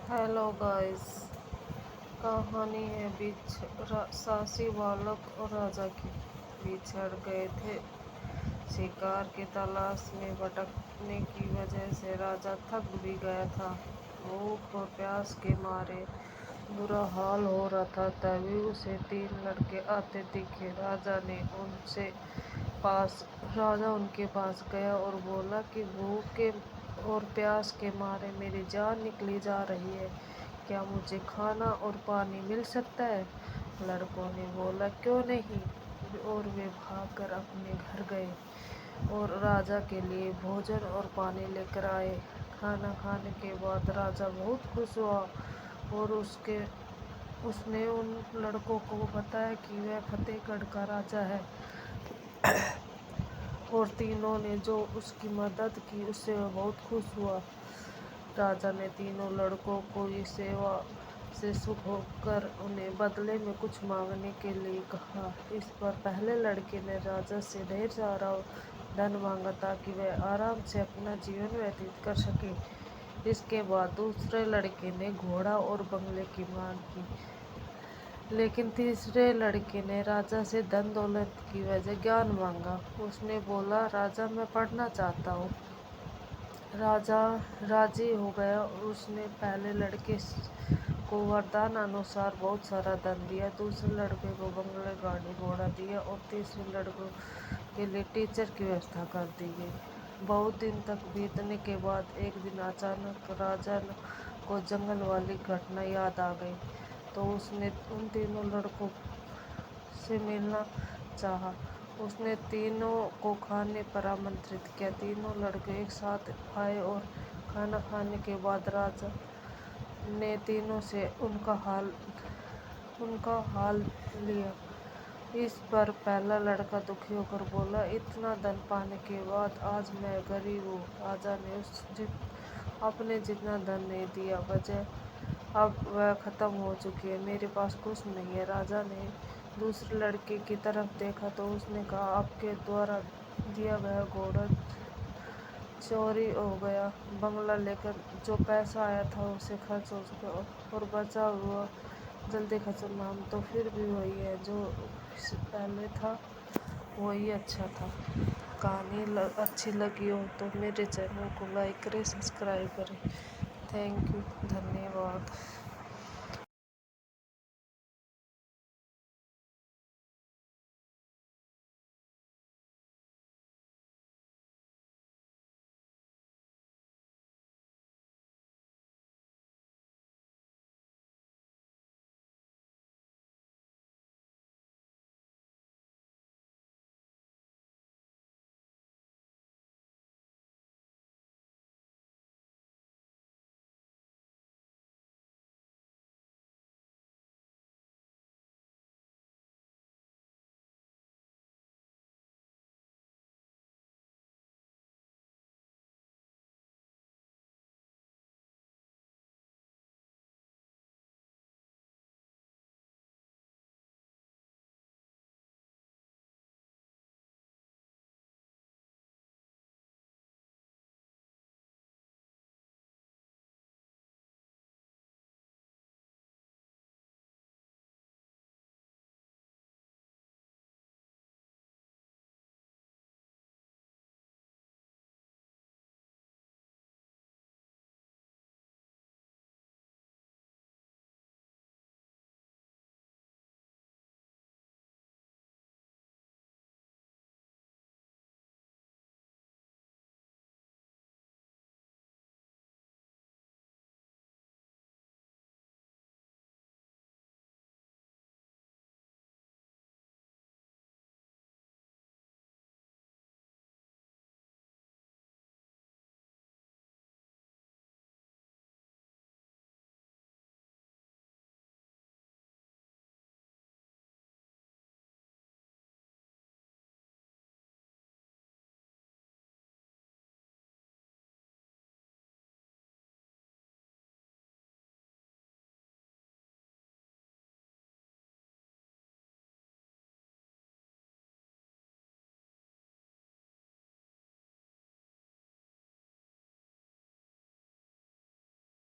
Hello guys. कहानी है सासी बालक और राजा की। बिछड़ गए थे। शिकार की तलाश में भटकने की वजह से राजा थक भी गया था। भूख और प्यास के मारे बुरा हाल हो रहा था। तभी उसे 3 लड़के आते दिखे। राजा उनके पास गया और बोला कि भूख के और प्यास के मारे मेरी जान निकली जा रही है। क्या मुझे खाना और पानी मिल सकता है? लड़कों ने बोला क्यों नहीं, और वे भागकर अपने घर गए और राजा के लिए भोजन और पानी लेकर आए। खाना खाने के बाद राजा बहुत खुश हुआ और उसने उन लड़कों को बताया कि वह फतेहगढ़ का राजा है और तीनों ने जो उसकी मदद की उससे वह बहुत खुश हुआ। राजा ने तीनों लड़कों को इस सेवा से सुख होकर उन्हें बदले में कुछ मांगने के लिए कहा। इस पर पहले लड़के ने राजा से ढेर सारा धन मांगा ताकि वह आराम से अपना जीवन व्यतीत कर सके। इसके बाद दूसरे लड़के ने घोड़ा और बंगले की मांग की, लेकिन तीसरे लड़के ने राजा से धन दौलत की वजह ज्ञान मांगा। उसने बोला, राजा मैं पढ़ना चाहता हूँ। राजा राजी हो गया और उसने पहले लड़के को वरदान अनुसार बहुत सारा धन दिया, दूसरे लड़के को बंगले गाड़ी घोड़ा दिया और तीसरे लड़कों के लिए टीचर की व्यवस्था कर दी गई। बहुत दिन तक बीतने के बाद एक दिन अचानक राजा को जंगल वाली घटना याद आ गई, तो उसने उन तीनों लड़कों से मिलना चाहा। उसने तीनों को खाने पर आमंत्रित किया। तीनों लड़के एक साथ आए और खाना खाने के बाद राजा ने तीनों से उनका हाल लिया। इस पर पहला लड़का दुखी होकर बोला, इतना धन पाने के बाद आज मैं गरीब हूँ। राजा ने अपने जितना धन नहीं दिया, वजह अब वह खत्म हो चुकी है, मेरे पास कुछ नहीं है। राजा ने दूसरे लड़के की तरफ देखा तो उसने कहा, आपके द्वारा दिया गया घोड़ा चोरी हो गया, बंगला लेकर जो पैसा आया था उसे खर्च हो चुका और बचा हुआ जल्दी खत्म। हम तो फिर भी वही है जो पहले था, वही अच्छा था। कहानी अच्छी लगी हो तो मेरे चैनल को लाइक करें, सब्सक्राइब करें। थैंक यू, धन्यवाद।